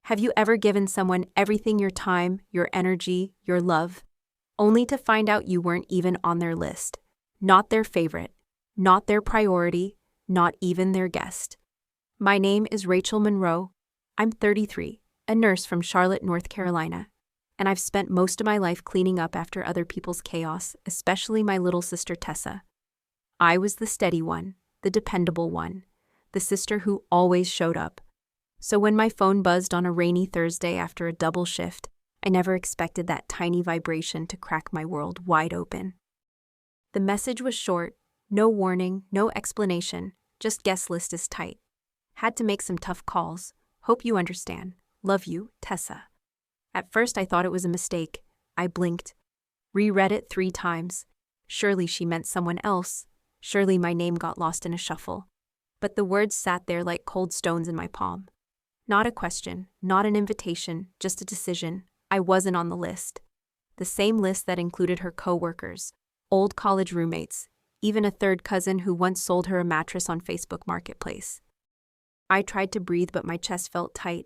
Have you ever given someone everything, your time, your energy, your love, only to find out you weren't even on their list? Not their favorite, not their priority, not even their guest. My name is Rachel Monroe. I'm 33, a nurse from Charlotte, North Carolina, and I've spent most of my life cleaning up after other people's chaos, especially my little sister Tessa. I was the steady one, the dependable one, the sister who always showed up. So when my phone buzzed on a rainy Thursday after a double shift, I never expected that tiny vibration to crack my world wide open. The message was short, no warning, no explanation, just guest list is tight. Had to make some tough calls. Hope you understand. Love you, Tessa. At first I thought it was a mistake. I blinked. Reread it 3 times. Surely she meant someone else. Surely my name got lost in a shuffle. But the words sat there like cold stones in my palm. Not a question, not an invitation, just a decision. I wasn't on the list. The same list that included her co-workers, old college roommates, even a third cousin who once sold her a mattress on Facebook Marketplace. I tried to breathe, but my chest felt tight.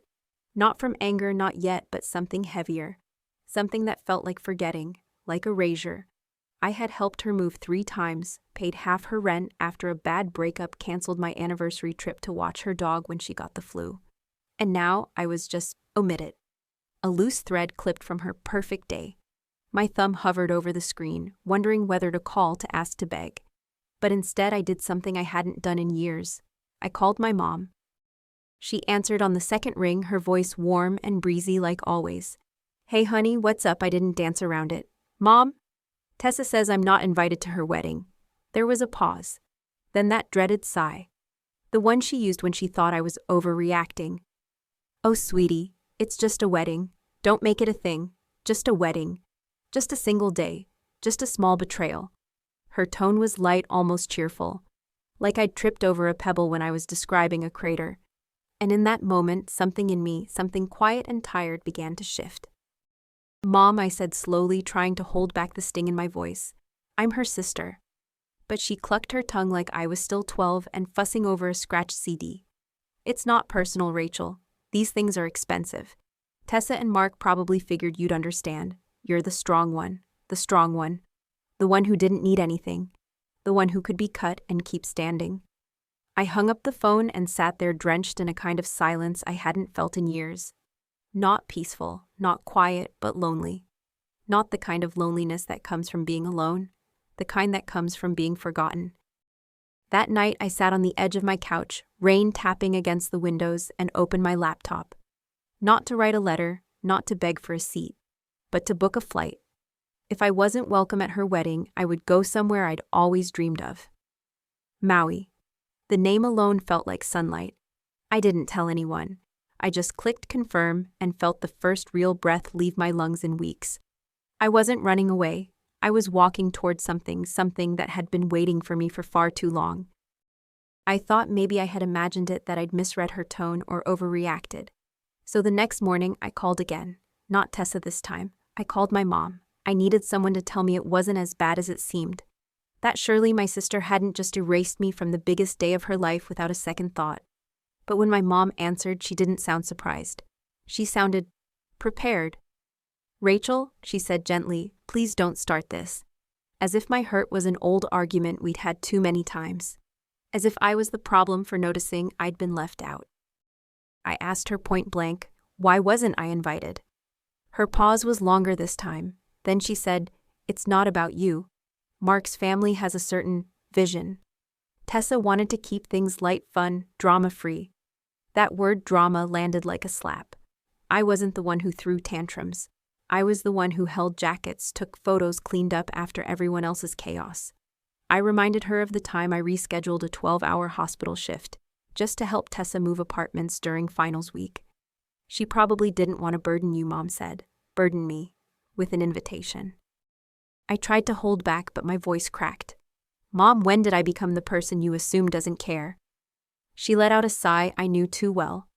Not from anger, not yet, but something heavier. Something that felt like forgetting, like erasure. I had helped her move 3 times, paid half her rent after a bad breakup, canceled my anniversary trip to watch her dog when she got the flu. And now I was just omitted. A loose thread clipped from her perfect day. My thumb hovered over the screen, wondering whether to call, to ask, to beg. But instead I did something I hadn't done in years. I called my mom. She answered on the second ring, her voice warm and breezy like always. "Hey honey, what's up?" I didn't dance around it. "Mom? Tessa says I'm not invited to her wedding." There was a pause. Then that dreaded sigh. The one she used when she thought I was overreacting. "Oh sweetie, it's just a wedding. Don't make it a thing. Just a wedding. Just a single day. Just a small betrayal." Her tone was light, almost cheerful. Like I'd tripped over a pebble when I was describing a crater. And in that moment, something in me, something quiet and tired, began to shift. "Mom," I said slowly, trying to hold back the sting in my voice. "I'm her sister." But she clucked her tongue like I was still 12 and fussing over a scratched CD. "It's not personal, Rachel. These things are expensive. Tessa and Mark probably figured you'd understand. You're the strong one, the one who didn't need anything, the one who could be cut and keep standing." I hung up the phone and sat there drenched in a kind of silence I hadn't felt in years. Not peaceful, not quiet, but lonely. Not the kind of loneliness that comes from being alone, the kind that comes from being forgotten. That night I sat on the edge of my couch, rain tapping against the windows, and opened my laptop. Not to write a letter, not to beg for a seat, but to book a flight. If I wasn't welcome at her wedding, I would go somewhere I'd always dreamed of. Maui. The name alone felt like sunlight. I didn't tell anyone. I just clicked confirm and felt the first real breath leave my lungs in weeks. I wasn't running away. I was walking towards something that had been waiting for me for far too long. I thought maybe I had imagined it, that I'd misread her tone or overreacted. So the next morning I called again. Not Tessa this time. I called my mom. I needed someone to tell me it wasn't as bad as it seemed. That surely my sister hadn't just erased me from the biggest day of her life without a second thought. But when my mom answered, she didn't sound surprised. She sounded prepared. "Rachel," she said gently, "please don't start this." As if my hurt was an old argument we'd had too many times. As if I was the problem for noticing I'd been left out. I asked her point blank, why wasn't I invited? Her pause was longer this time. Then she said, "It's not about you. Mark's family has a certain vision. Tessa wanted to keep things light, fun, drama-free." That word drama landed like a slap. I wasn't the one who threw tantrums. I was the one who held jackets, took photos, cleaned up after everyone else's chaos. I reminded her of the time I rescheduled a 12-hour hospital shift, just to help Tessa move apartments during finals week. "She probably didn't want to burden you," Mom said. "Burden me. With an invitation." I tried to hold back, but my voice cracked. "Mom, when did I become the person you assume doesn't care?" She let out a sigh I knew too well.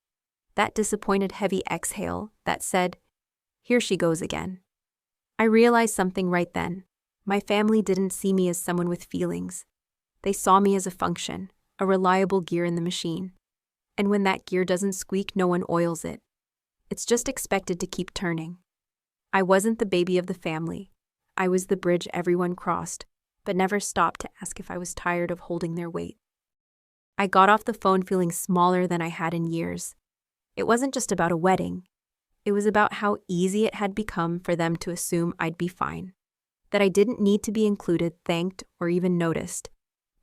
That disappointed heavy exhale that said, "Here she goes again." I realized something right then. My family didn't see me as someone with feelings. They saw me as a function, a reliable gear in the machine. And when that gear doesn't squeak, no one oils it. It's just expected to keep turning. I wasn't the baby of the family. I was the bridge everyone crossed, but never stopped to ask if I was tired of holding their weight. I got off the phone feeling smaller than I had in years. It wasn't just about a wedding. It was about how easy it had become for them to assume I'd be fine, that I didn't need to be included, thanked, or even noticed.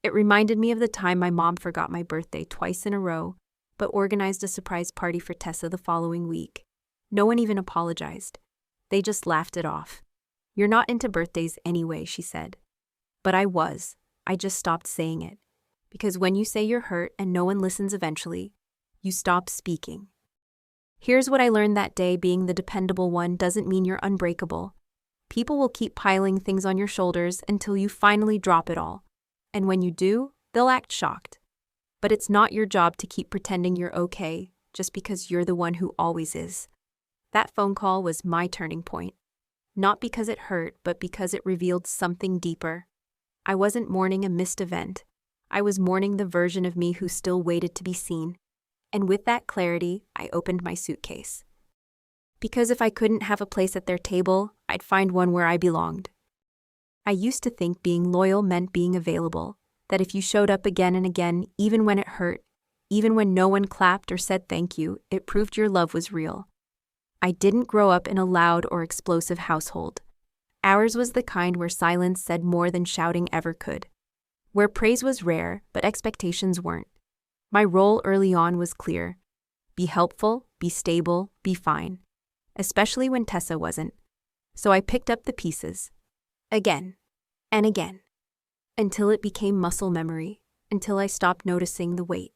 It reminded me of the time my mom forgot my birthday twice in a row, but organized a surprise party for Tessa the following week. No one even apologized. They just laughed it off. "You're not into birthdays anyway," she said. But I was. I just stopped saying it. Because when you say you're hurt and no one listens eventually, you stop speaking. Here's what I learned that day: being the dependable one doesn't mean you're unbreakable. People will keep piling things on your shoulders until you finally drop it all. And when you do, they'll act shocked. But it's not your job to keep pretending you're okay just because you're the one who always is. That phone call was my turning point. Not because it hurt, but because it revealed something deeper. I wasn't mourning a missed event. I was mourning the version of me who still waited to be seen. And with that clarity, I opened my suitcase. Because if I couldn't have a place at their table, I'd find one where I belonged. I used to think being loyal meant being available, that if you showed up again and again, even when it hurt, even when no one clapped or said thank you, it proved your love was real. I didn't grow up in a loud or explosive household. Ours was the kind where silence said more than shouting ever could. Where praise was rare, but expectations weren't. My role early on was clear. Be helpful, be stable, be fine. Especially when Tessa wasn't. So I picked up the pieces. Again. And again. Until it became muscle memory. Until I stopped noticing the weight.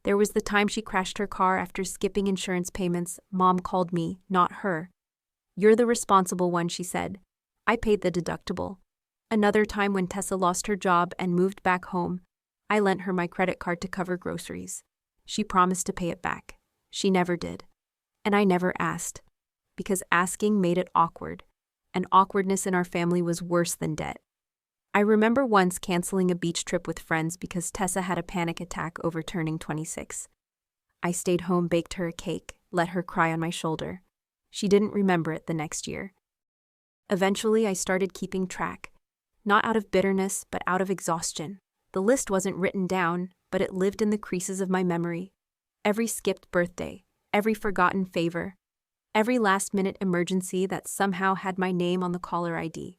There was the time she crashed her car after skipping insurance payments. Mom called me, not her. "You're the responsible one," she said. I paid the deductible. Another time when Tessa lost her job and moved back home, I lent her my credit card to cover groceries. She promised to pay it back. She never did. And I never asked. Because asking made it awkward. And awkwardness in our family was worse than debt. I remember once canceling a beach trip with friends because Tessa had a panic attack over turning 26. I stayed home, baked her a cake, let her cry on my shoulder. She didn't remember it the next year. Eventually, I started keeping track. Not out of bitterness, but out of exhaustion. The list wasn't written down, but it lived in the creases of my memory. Every skipped birthday, every forgotten favor, every last-minute emergency that somehow had my name on the caller ID.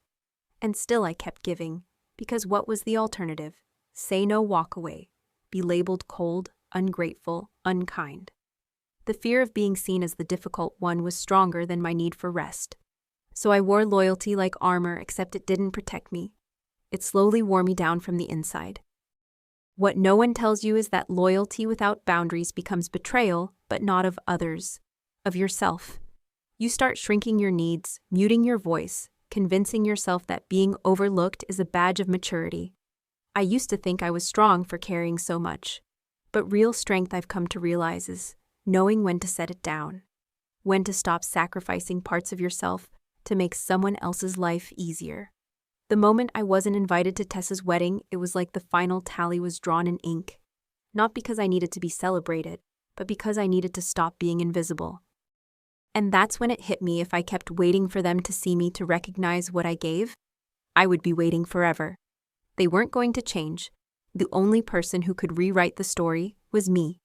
And still I kept giving, because what was the alternative? Say no, walk away. Be labeled cold, ungrateful, unkind. The fear of being seen as the difficult one was stronger than my need for rest. So I wore loyalty like armor, except it didn't protect me. It slowly wore me down from the inside. What no one tells you is that loyalty without boundaries becomes betrayal, but not of others, of yourself. You start shrinking your needs, muting your voice, convincing yourself that being overlooked is a badge of maturity. I used to think I was strong for carrying so much, but real strength, I've come to realize, is knowing when to set it down, when to stop sacrificing parts of yourself to make someone else's life easier. The moment I wasn't invited to Tessa's wedding, it was like the final tally was drawn in ink. Not because I needed to be celebrated, but because I needed to stop being invisible. And that's when it hit me: if I kept waiting for them to see me to recognize what I gave, I would be waiting forever. They weren't going to change. The only person who could rewrite the story was me.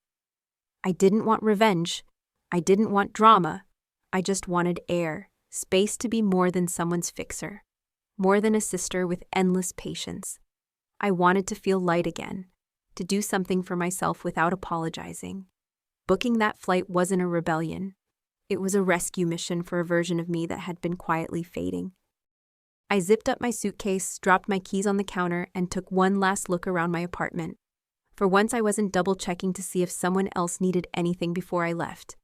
I didn't want revenge. I didn't want drama. I just wanted air, space to be more than someone's fixer. More than a sister with endless patience. I wanted to feel light again, to do something for myself without apologizing. Booking that flight wasn't a rebellion. It was a rescue mission for a version of me that had been quietly fading. I zipped up my suitcase, dropped my keys on the counter, and took one last look around my apartment. For once, I wasn't double-checking to see if someone else needed anything before I left.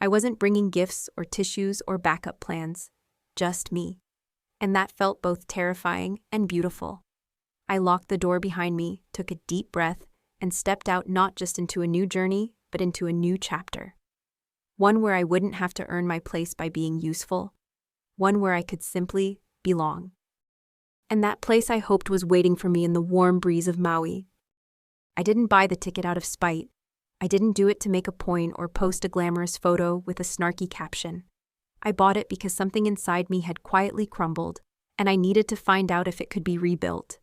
I wasn't bringing gifts or tissues or backup plans. Just me. And that felt both terrifying and beautiful. I locked the door behind me, took a deep breath, and stepped out, not just into a new journey, but into a new chapter. One where I wouldn't have to earn my place by being useful. One where I could simply belong. And that place, I hoped, was waiting for me in the warm breeze of Maui. I didn't buy the ticket out of spite. I didn't do it to make a point or post a glamorous photo with a snarky caption. I bought it because something inside me had quietly crumbled, and I needed to find out if it could be rebuilt.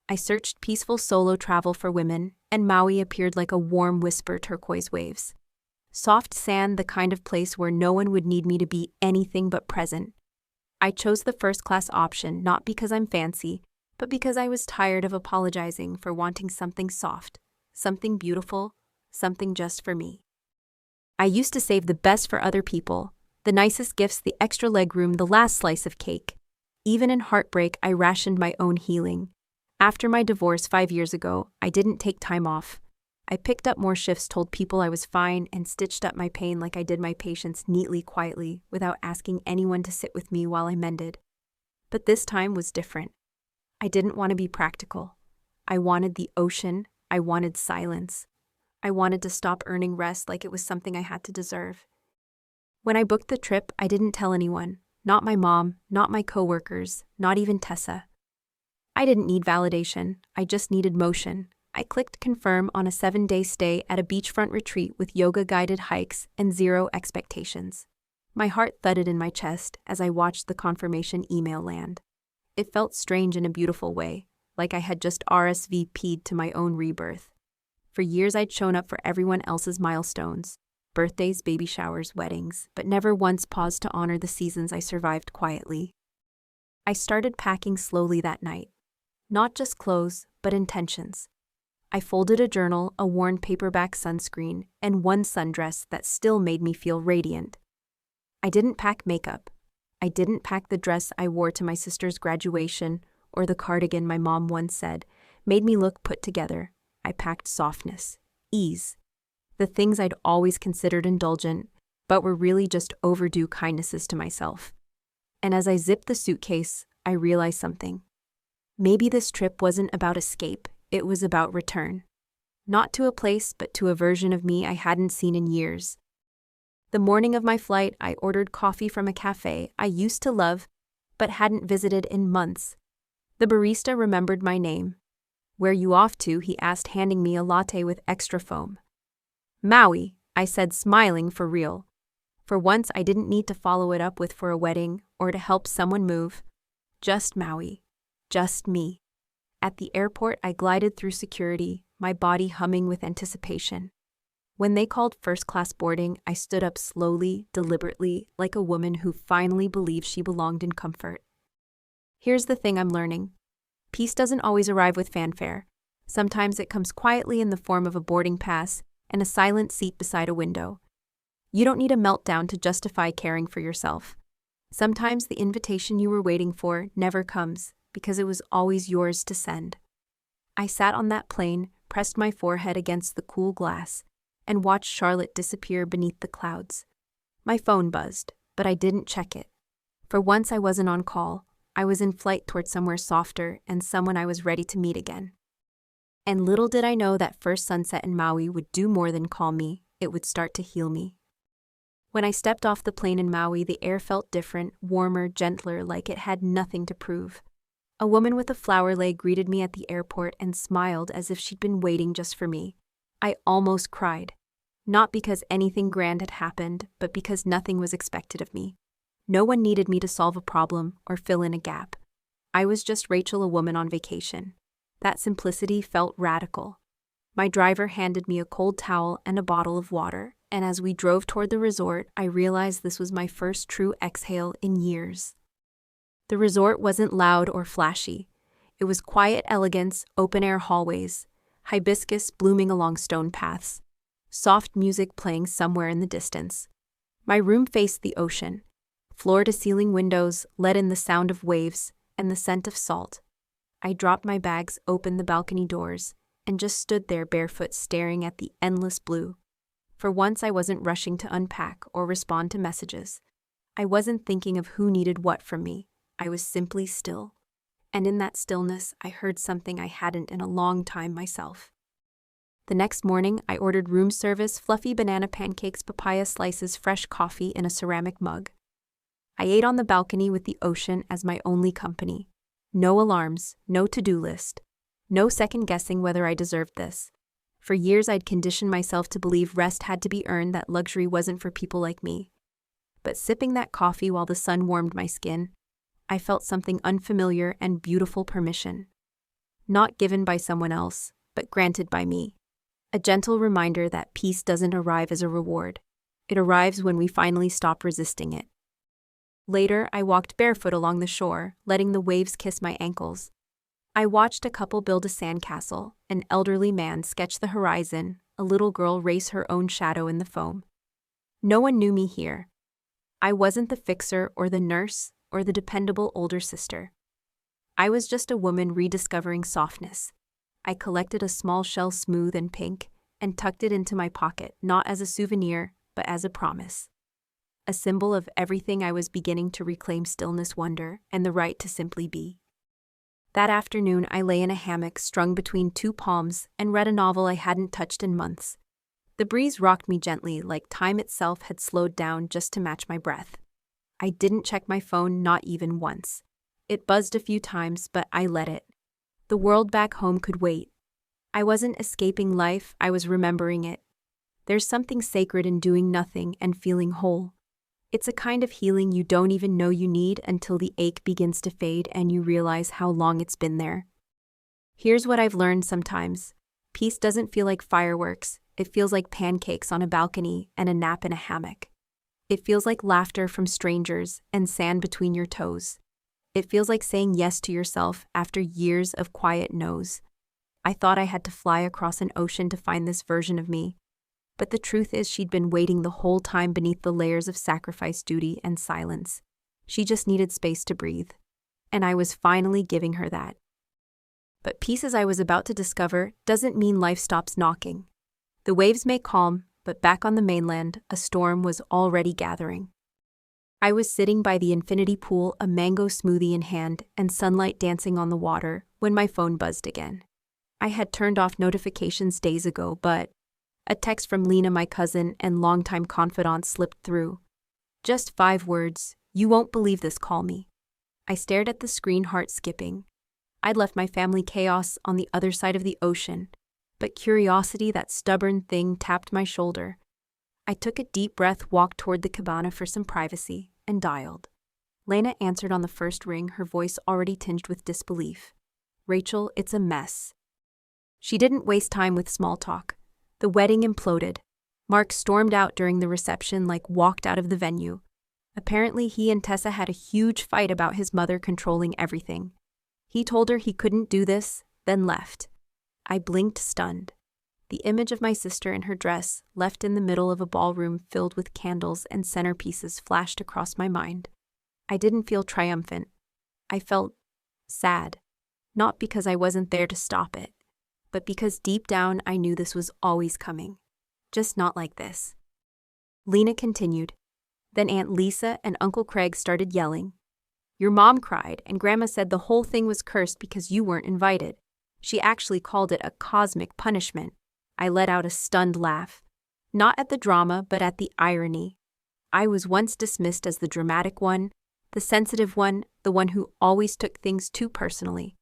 I searched peaceful solo travel for women, and Maui appeared like a warm whisper turquoise waves. Soft sand, the kind of place where no one would need me to be anything but present. I chose the first-class option not because I'm fancy, but because I was tired of apologizing for wanting something soft, something beautiful, something just for me. I used to save the best for other people, the nicest gifts, the extra legroom, the last slice of cake. Even in heartbreak, I rationed my own healing. After my divorce 5 years ago, I didn't take time off. I picked up more shifts, told people I was fine, and stitched up my pain like I did my patients neatly, quietly, without asking anyone to sit with me while I mended. But this time was different. I didn't want to be practical. I wanted the ocean. I wanted silence. I wanted to stop earning rest like it was something I had to deserve. When I booked the trip, I didn't tell anyone. Not my mom, not my coworkers, not even Tessa. I didn't need validation. I just needed motion. I clicked confirm on a 7-day stay at a beachfront retreat with yoga-guided hikes and zero expectations. My heart thudded in my chest as I watched the confirmation email land. It felt strange in a beautiful way, like I had just RSVP'd to my own rebirth. For years I'd shown up for everyone else's milestones, birthdays, baby showers, weddings, but never once paused to honor the seasons I survived quietly. I started packing slowly that night. Not just clothes, but intentions. I folded a journal, a worn paperback sunscreen, and one sundress that still made me feel radiant. I didn't pack makeup. I didn't pack the dress I wore to my sister's graduation or the cardigan my mom once said made me look put together. I packed softness, ease, the things I'd always considered indulgent, but were really just overdue kindnesses to myself. And as I zipped the suitcase, I realized something. Maybe this trip wasn't about escape, it was about return. Not to a place, but to a version of me I hadn't seen in years. The morning of my flight, I ordered coffee from a cafe I used to love, but hadn't visited in months. The barista remembered my name. "Where you off to?" he asked, handing me a latte with extra foam. "Maui," I said, smiling for real. For once, I didn't need to follow it up with "for a wedding" or to help someone move. Just Maui. Just me. At the airport, I glided through security, my body humming with anticipation. When they called first-class boarding, I stood up slowly, deliberately, like a woman who finally believed she belonged in comfort. Here's the thing I'm learning. Peace doesn't always arrive with fanfare. Sometimes it comes quietly in the form of a boarding pass and a silent seat beside a window. You don't need a meltdown to justify caring for yourself. Sometimes the invitation you were waiting for never comes because it was always yours to send. I sat on that plane, pressed my forehead against the cool glass, and watched Charlotte disappear beneath the clouds. My phone buzzed, but I didn't check it. For once I wasn't on call. I was in flight toward somewhere softer and someone I was ready to meet again. And little did I know that first sunset in Maui would do more than calm me, it would start to heal me. When I stepped off the plane in Maui, the air felt different, warmer, gentler, like it had nothing to prove. A woman with a flower lei greeted me at the airport and smiled as if she'd been waiting just for me. I almost cried. Not because anything grand had happened, but because nothing was expected of me. No one needed me to solve a problem or fill in a gap. I was just Rachel, a woman on vacation. That simplicity felt radical. My driver handed me a cold towel and a bottle of water, and as we drove toward the resort, I realized this was my first true exhale in years. The resort wasn't loud or flashy. It was quiet elegance, open-air hallways, hibiscus blooming along stone paths, soft music playing somewhere in the distance. My room faced the ocean. Floor-to-ceiling windows let in the sound of waves and the scent of salt. I dropped my bags, opened the balcony doors, and just stood there barefoot staring at the endless blue. For once I wasn't rushing to unpack or respond to messages. I wasn't thinking of who needed what from me. I was simply still. And in that stillness, I heard something I hadn't in a long time myself. The next morning, I ordered room service, fluffy banana pancakes, papaya slices, fresh coffee in a ceramic mug. I ate on the balcony with the ocean as my only company. No alarms, no to-do list, no second-guessing whether I deserved this. For years, I'd conditioned myself to believe rest had to be earned, that luxury wasn't for people like me. But sipping that coffee while the sun warmed my skin, I felt something unfamiliar and beautiful: permission. Not given by someone else, but granted by me. A gentle reminder that peace doesn't arrive as a reward. It arrives when we finally stop resisting it. Later, I walked barefoot along the shore, letting the waves kiss my ankles. I watched a couple build a sandcastle, an elderly man sketch the horizon, a little girl race her own shadow in the foam. No one knew me here. I wasn't the fixer or the nurse or the dependable older sister. I was just a woman rediscovering softness. I collected a small shell, smooth and pink, and tucked it into my pocket, not as a souvenir, but as a promise. A symbol of everything I was beginning to reclaim: stillness, wonder, and the right to simply be. That afternoon, I lay in a hammock strung between two palms and read a novel I hadn't touched in months. The breeze rocked me gently, like time itself had slowed down just to match my breath. I didn't check my phone, not even once. It buzzed a few times, but I let it. The world back home could wait. I wasn't escaping life, I was remembering it. There's something sacred in doing nothing and feeling whole. It's a kind of healing you don't even know you need until the ache begins to fade and you realize how long it's been there. Here's what I've learned sometimes. Peace doesn't feel like fireworks, it feels like pancakes on a balcony and a nap in a hammock. It feels like laughter from strangers and sand between your toes. It feels like saying yes to yourself after years of quiet no's. I thought I had to fly across an ocean to find this version of me. But the truth is, she'd been waiting the whole time beneath the layers of sacrifice, duty, and silence. She just needed space to breathe. And I was finally giving her that. But peace, as I was about to discover, doesn't mean life stops knocking. The waves may calm, but back on the mainland, a storm was already gathering. I was sitting by the infinity pool, a mango smoothie in hand and sunlight dancing on the water, when my phone buzzed again. I had turned off notifications days ago, but a text from Lena, my cousin and longtime confidant, slipped through. Just 5 words: "You won't believe this, call me." I stared at the screen, heart skipping. I'd left my family chaos on the other side of the ocean, but curiosity, that stubborn thing, tapped my shoulder. I took a deep breath, walked toward the cabana for some privacy, and dialed. Lena answered on the first ring, her voice already tinged with disbelief. "Rachel, it's a mess." She didn't waste time with small talk. The wedding imploded. Mark stormed out during the reception, like walked out of the venue. Apparently, he and Tessa had a huge fight about his mother controlling everything. He told her he couldn't do this, then left. I blinked, stunned. The image of my sister in her dress, left in the middle of a ballroom filled with candles and centerpieces, flashed across my mind. I didn't feel triumphant. I felt sad. Not because I wasn't there to stop it, but because deep down I knew this was always coming. Just not like this. Lena continued. Then Aunt Lisa and Uncle Craig started yelling. "Your mom cried, and Grandma said the whole thing was cursed because you weren't invited. She actually called it a cosmic punishment." I let out a stunned laugh. Not at the drama, but at the irony. I was once dismissed as the dramatic one, the sensitive one, the one who always took things too personally.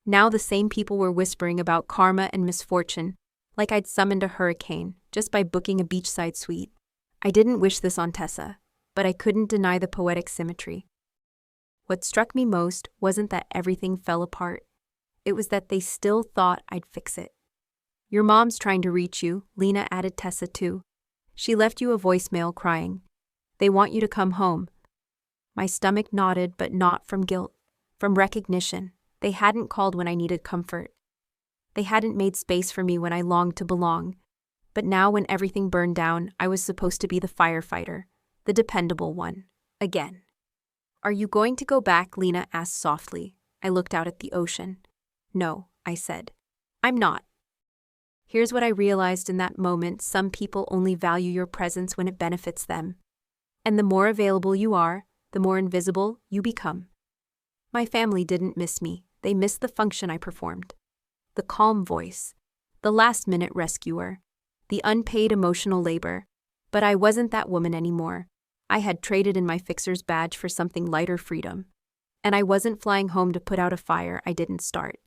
Now the same people were whispering about karma and misfortune, like I'd summoned a hurricane just by booking a beachside suite. I didn't wish this on Tessa, but I couldn't deny the poetic symmetry. What struck me most wasn't that everything fell apart. It was that they still thought I'd fix it. "Your mom's trying to reach you," Lena added. Tessa too. "She left you a voicemail crying. They want you to come home." My stomach nodded, but not from guilt, from recognition. They hadn't called when I needed comfort. They hadn't made space for me when I longed to belong. But now, when everything burned down, I was supposed to be the firefighter, the dependable one, again. "Are you going to go back?" Lena asked softly. I looked out at the ocean. "No," I said. "I'm not." Here's what I realized in that moment: some people only value your presence when it benefits them. And the more available you are, the more invisible you become. My family didn't miss me. They missed the function I performed. The calm voice, the last-minute rescuer, the unpaid emotional labor. But I wasn't that woman anymore. I had traded in my fixer's badge for something lighter: freedom. And I wasn't flying home to put out a fire I didn't start.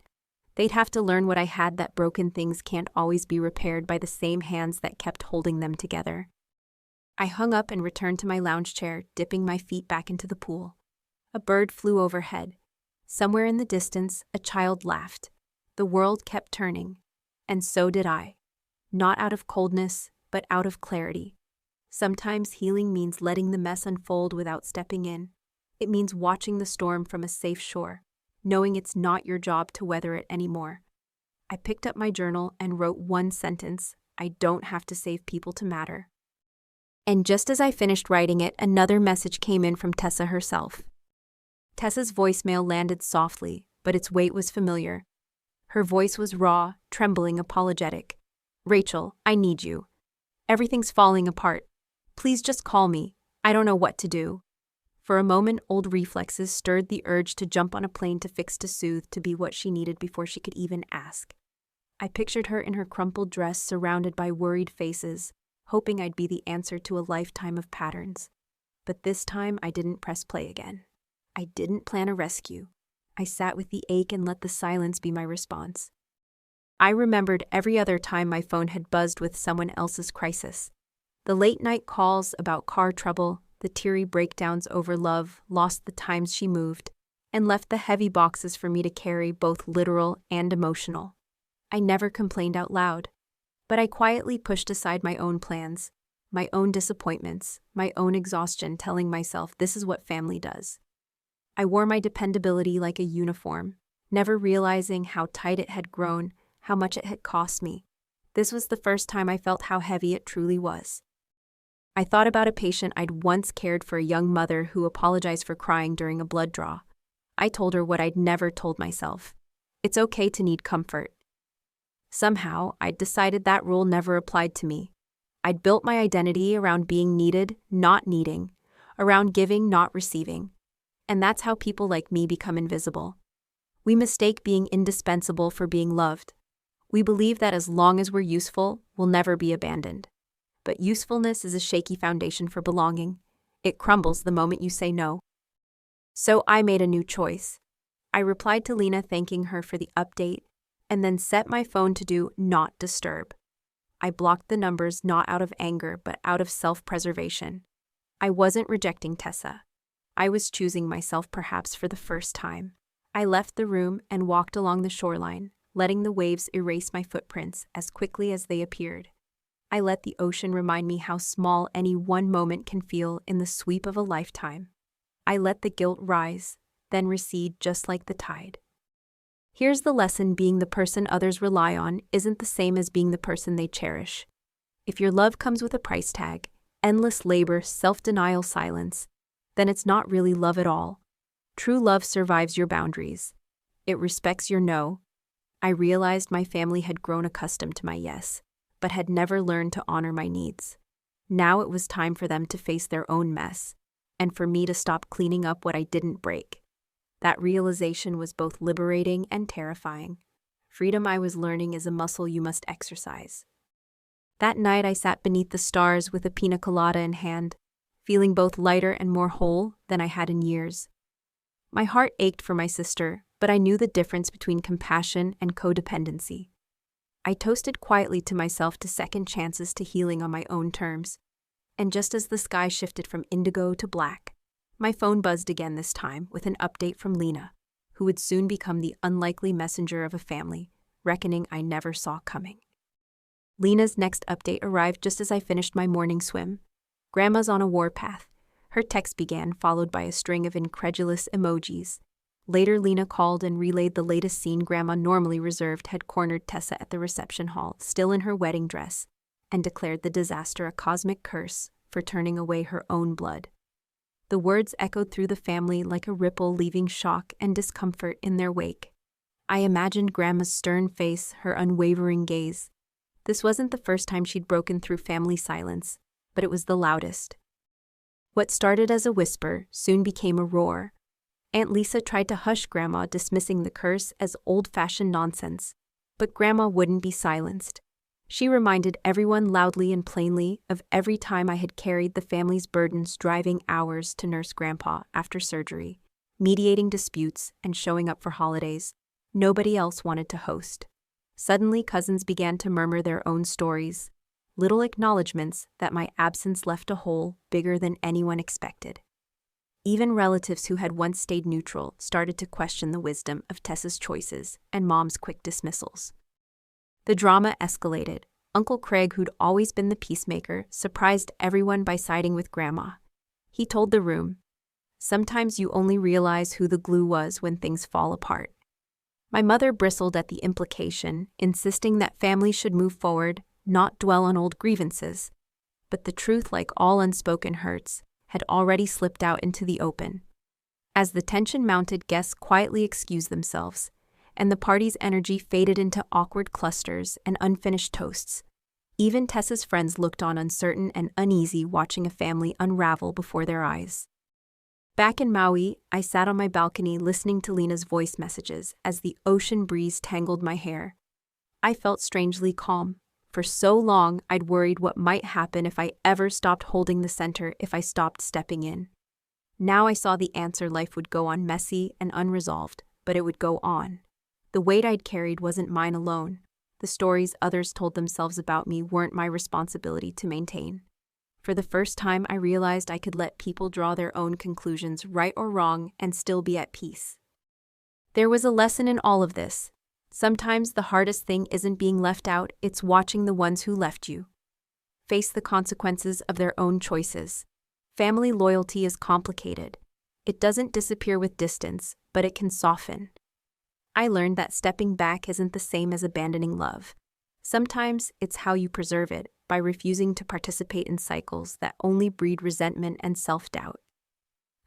They'd have to learn what I had, that broken things can't always be repaired by the same hands that kept holding them together. I hung up and returned to my lounge chair, dipping my feet back into the pool. A bird flew overhead. Somewhere in the distance, a child laughed. The world kept turning, and so did I. Not out of coldness, but out of clarity. Sometimes healing means letting the mess unfold without stepping in. It means watching the storm from a safe shore, knowing it's not your job to weather it anymore. I picked up my journal and wrote one sentence: I don't have to save people to matter. And just as I finished writing it, another message came in from Tessa herself. Tessa's voicemail landed softly, but its weight was familiar. Her voice was raw, trembling, apologetic. "Rachel, I need you. Everything's falling apart. Please just call me. I don't know what to do." For a moment, old reflexes stirred the urge to jump on a plane, to fix, to soothe, to be what she needed before she could even ask. I pictured her in her crumpled dress, surrounded by worried faces, hoping I'd be the answer to a lifetime of patterns. But this time, I didn't press play again. I didn't plan a rescue. I sat with the ache and let the silence be my response. I remembered every other time my phone had buzzed with someone else's crisis. The late-night calls about car trouble, the teary breakdowns over love, lost the times she moved, and left the heavy boxes for me to carry, both literal and emotional. I never complained out loud, but I quietly pushed aside my own plans, my own disappointments, my own exhaustion, telling myself this is what family does. I wore my dependability like a uniform, never realizing how tight it had grown, how much it had cost me. This was the first time I felt how heavy it truly was. I thought about a patient I'd once cared for, a young mother who apologized for crying during a blood draw. I told her what I'd never told myself: it's okay to need comfort. Somehow, I'd decided that rule never applied to me. I'd built my identity around being needed, not needing, around giving, not receiving. And that's how people like me become invisible. We mistake being indispensable for being loved. We believe that as long as we're useful, we'll never be abandoned. But usefulness is a shaky foundation for belonging. It crumbles the moment you say no. So I made a new choice. I replied to Lena thanking her for the update, and then set my phone to do not disturb. I blocked the numbers not out of anger, but out of self-preservation. I wasn't rejecting Tessa. I was choosing myself, perhaps for the first time. I left the room and walked along the shoreline, letting the waves erase my footprints as quickly as they appeared. I let the ocean remind me how small any one moment can feel in the sweep of a lifetime. I let the guilt rise, then recede just like the tide. Here's the lesson: being the person others rely on isn't the same as being the person they cherish. If your love comes with a price tag, endless labor, self-denial, silence, then it's not really love at all. True love survives your boundaries. It respects your no. I realized my family had grown accustomed to my yes, but had never learned to honor my needs. Now it was time for them to face their own mess, and for me to stop cleaning up what I didn't break. That realization was both liberating and terrifying. Freedom, I was learning, is a muscle you must exercise. That night I sat beneath the stars with a pina colada in hand, feeling both lighter and more whole than I had in years. My heart ached for my sister, but I knew the difference between compassion and codependency. I toasted quietly to myself to second chances, to healing on my own terms. And just as the sky shifted from indigo to black, my phone buzzed again, this time with an update from Lena, who would soon become the unlikely messenger of a family reckoning I never saw coming. Lena's next update arrived just as I finished my morning swim. "Grandma's on a warpath," her text began, followed by a string of incredulous emojis. Later, Lena called and relayed the latest scene. Grandma, normally reserved, had cornered Tessa at the reception hall, still in her wedding dress, and declared the disaster a cosmic curse for turning away her own blood. The words echoed through the family like a ripple, leaving shock and discomfort in their wake. I imagined Grandma's stern face, her unwavering gaze. This wasn't the first time she'd broken through family silence, but it was the loudest. What started as a whisper soon became a roar. Aunt Lisa tried to hush Grandma, dismissing the curse as old-fashioned nonsense, but Grandma wouldn't be silenced. She reminded everyone loudly and plainly of every time I had carried the family's burdens, driving hours to nurse Grandpa after surgery, mediating disputes, and showing up for holidays, Nobody else wanted to host. Suddenly, cousins began to murmur their own stories, little acknowledgments that my absence left a hole bigger than anyone expected. Even relatives who had once stayed neutral started to question the wisdom of Tessa's choices and Mom's quick dismissals. The drama escalated. Uncle Craig, who'd always been the peacemaker, surprised everyone by siding with Grandma. He told the room, "Sometimes you only realize who the glue was when things fall apart." My mother bristled at the implication, insisting that families should move forward, not dwell on old grievances. But the truth, like all unspoken hurts, had already slipped out into the open. As the tension mounted, guests quietly excused themselves, and the party's energy faded into awkward clusters and unfinished toasts. Even Tessa's friends looked on, uncertain and uneasy, watching a family unravel before their eyes. Back in Maui, I sat on my balcony listening to Lena's voice messages as the ocean breeze tangled my hair. I felt strangely calm. For so long, I'd worried what might happen if I ever stopped holding the center, if I stopped stepping in. Now I saw the answer: life would go on, messy and unresolved, but it would go on. The weight I'd carried wasn't mine alone. The stories others told themselves about me weren't my responsibility to maintain. For the first time, I realized I could let people draw their own conclusions, right or wrong, and still be at peace. There was a lesson in all of this. Sometimes the hardest thing isn't being left out, it's watching the ones who left you face the consequences of their own choices. Family loyalty is complicated. It doesn't disappear with distance, but it can soften. I learned that stepping back isn't the same as abandoning love. Sometimes it's how you preserve it, by refusing to participate in cycles that only breed resentment and self-doubt.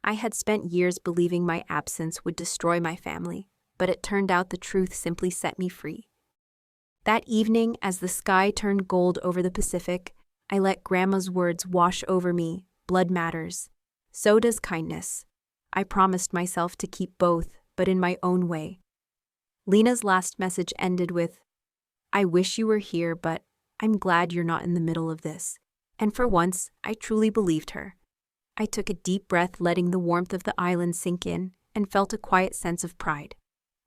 I had spent years believing my absence would destroy my family, but it turned out the truth simply set me free. That evening, as the sky turned gold over the Pacific, I let Grandma's words wash over me. Blood matters. So does kindness. I promised myself to keep both, but in my own way. Lena's last message ended with, "I wish you were here, but I'm glad you're not in the middle of this." And for once, I truly believed her. I took a deep breath, letting the warmth of the island sink in, and felt a quiet sense of pride.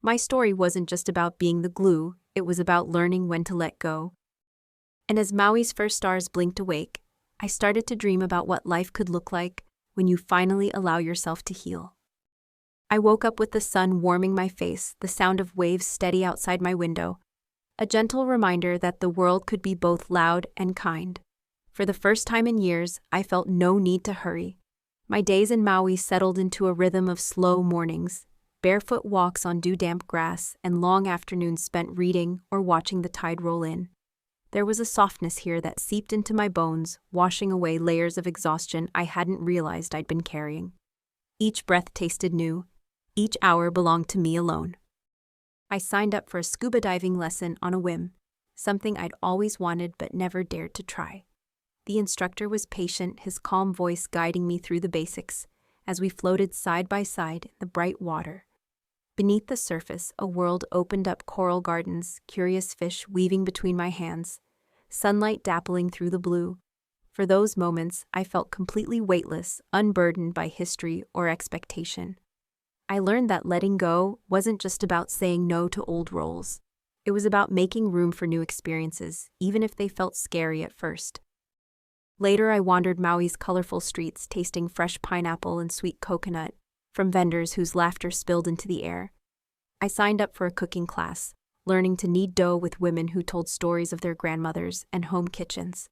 My story wasn't just about being the glue, it was about learning when to let go. And as Maui's first stars blinked awake, I started to dream about what life could look like when you finally allow yourself to heal. I woke up with the sun warming my face, the sound of waves steady outside my window, a gentle reminder that the world could be both loud and kind. For the first time in years, I felt no need to hurry. My days in Maui settled into a rhythm of slow mornings, barefoot walks on dew-damp grass, and long afternoons spent reading or watching the tide roll in. There was a softness here that seeped into my bones, washing away layers of exhaustion I hadn't realized I'd been carrying. Each breath tasted new. Each hour belonged to me alone. I signed up for a scuba diving lesson on a whim, something I'd always wanted but never dared to try. The instructor was patient, his calm voice guiding me through the basics as we floated side by side in the bright water. Beneath the surface, a world opened up: coral gardens, curious fish weaving between my hands, sunlight dappling through the blue. For those moments, I felt completely weightless, unburdened by history or expectation. I learned that letting go wasn't just about saying no to old roles. It was about making room for new experiences, even if they felt scary at first. Later, I wandered Maui's colorful streets, tasting fresh pineapple and sweet coconut from vendors whose laughter spilled into the air. I signed up for a cooking class, learning to knead dough with women who told stories of their grandmothers and home kitchens.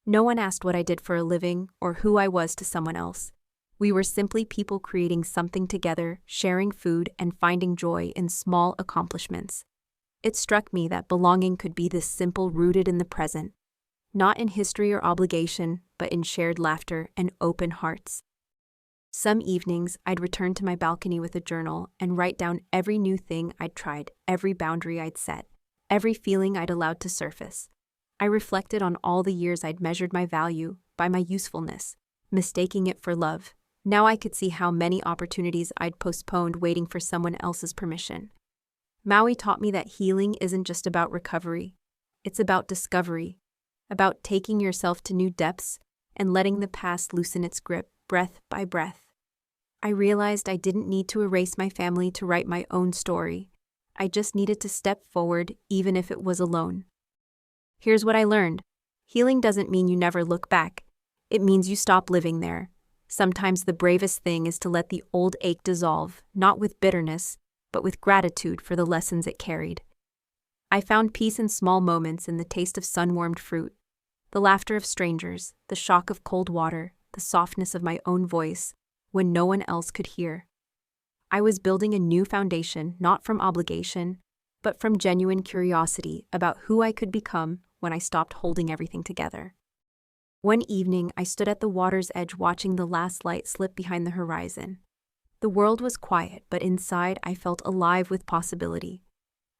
No one asked what I did for a living or who I was to someone else. We were simply people creating something together, sharing food and finding joy in small accomplishments. It struck me that belonging could be this simple, rooted in the present, not in history or obligation, but in shared laughter and open hearts. Some evenings, I'd return to my balcony with a journal and write down every new thing I'd tried, every boundary I'd set, every feeling I'd allowed to surface. I reflected on all the years I'd measured my value by my usefulness, mistaking it for love. Now I could see how many opportunities I'd postponed waiting for someone else's permission. Maui taught me that healing isn't just about recovery. It's about discovery, about taking yourself to new depths and letting the past loosen its grip, breath by breath. I realized I didn't need to erase my family to write my own story. I just needed to step forward, even if it was alone. Here's what I learned. Healing doesn't mean you never look back. It means you stop living there. Sometimes the bravest thing is to let the old ache dissolve, not with bitterness, but with gratitude for the lessons it carried. I found peace in small moments, in the taste of sun-warmed fruit, the laughter of strangers, the shock of cold water, the softness of my own voice, when no one else could hear. I was building a new foundation, not from obligation, but from genuine curiosity about who I could become when I stopped holding everything together. One evening, I stood at the water's edge watching the last light slip behind the horizon. The world was quiet, but inside I felt alive with possibility.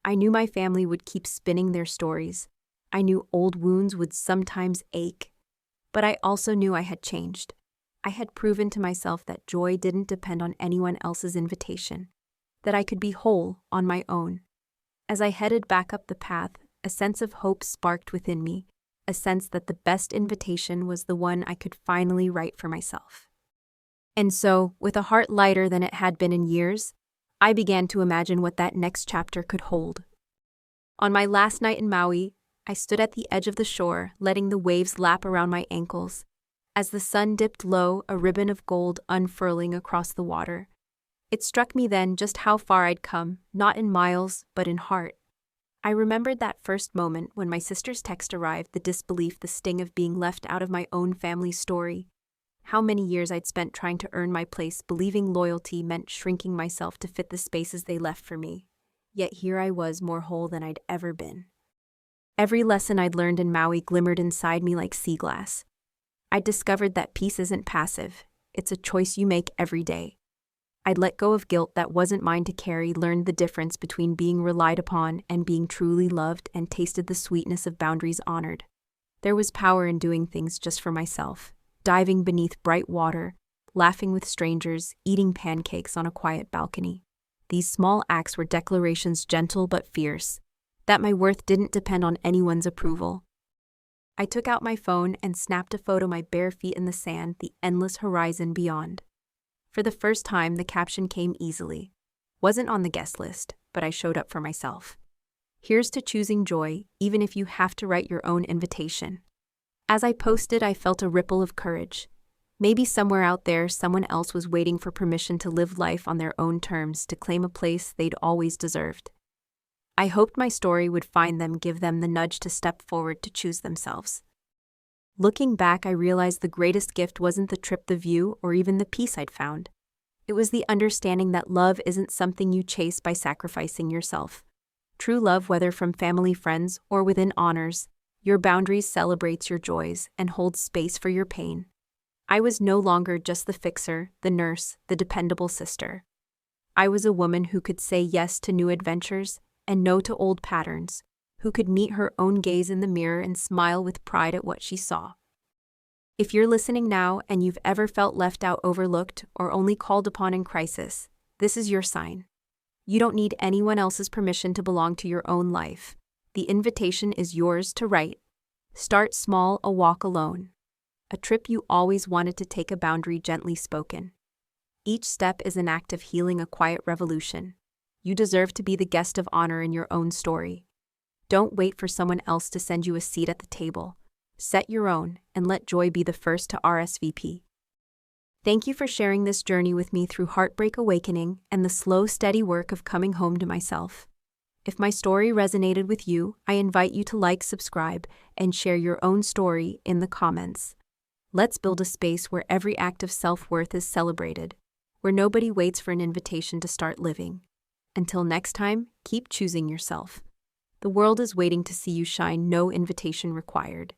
I knew my family would keep spinning their stories. I knew old wounds would sometimes ache. But I also knew I had changed. I had proven to myself that joy didn't depend on anyone else's invitation, that I could be whole on my own. As I headed back up the path, a sense of hope sparked within me, a sense that the best invitation was the one I could finally write for myself. And so, with a heart lighter than it had been in years, I began to imagine what that next chapter could hold. On my last night in Maui, I stood at the edge of the shore, letting the waves lap around my ankles. As the sun dipped low, a ribbon of gold unfurling across the water. It struck me then just how far I'd come, not in miles, but in heart. I remembered that first moment when my sister's text arrived, the disbelief, the sting of being left out of my own family's story. How many years I'd spent trying to earn my place, believing loyalty meant shrinking myself to fit the spaces they left for me. Yet here I was, more whole than I'd ever been. Every lesson I'd learned in Maui glimmered inside me like sea glass. I'd discovered that peace isn't passive, it's a choice you make every day. I'd let go of guilt that wasn't mine to carry, learned the difference between being relied upon and being truly loved, and tasted the sweetness of boundaries honored. There was power in doing things just for myself, diving beneath bright water, laughing with strangers, eating pancakes on a quiet balcony. These small acts were declarations, gentle but fierce, that my worth didn't depend on anyone's approval. I took out my phone and snapped a photo, my bare feet in the sand, the endless horizon beyond. For the first time, the caption came easily. Wasn't on the guest list, but I showed up for myself. Here's to choosing joy, even if you have to write your own invitation. As I posted, I felt a ripple of courage. Maybe somewhere out there, someone else was waiting for permission to live life on their own terms, to claim a place they'd always deserved. I hoped my story would find them, give them the nudge to step forward, to choose themselves. Looking back, I realized the greatest gift wasn't the trip, the view, or even the peace I'd found. It was the understanding that love isn't something you chase by sacrificing yourself. True love, whether from family, friends, or within honors, your boundaries, celebrates your joys and holds space for your pain. I was no longer just the fixer, the nurse, the dependable sister. I was a woman who could say yes to new adventures and no to old patterns, who could meet her own gaze in the mirror and smile with pride at what she saw. If you're listening now and you've ever felt left out, overlooked, or only called upon in crisis, this is your sign. You don't need anyone else's permission to belong to your own life. The invitation is yours to write. Start small, a walk alone. A trip you always wanted to take, a boundary gently spoken. Each step is an act of healing, a quiet revolution. You deserve to be the guest of honor in your own story. Don't wait for someone else to send you a seat at the table. Set your own, and let joy be the first to RSVP. Thank you for sharing this journey with me through heartbreak, awakening, and the slow, steady work of coming home to myself. If my story resonated with you, I invite you to like, subscribe, and share your own story in the comments. Let's build a space where every act of self-worth is celebrated, where nobody waits for an invitation to start living. Until next time, keep choosing yourself. The world is waiting to see you shine, no invitation required.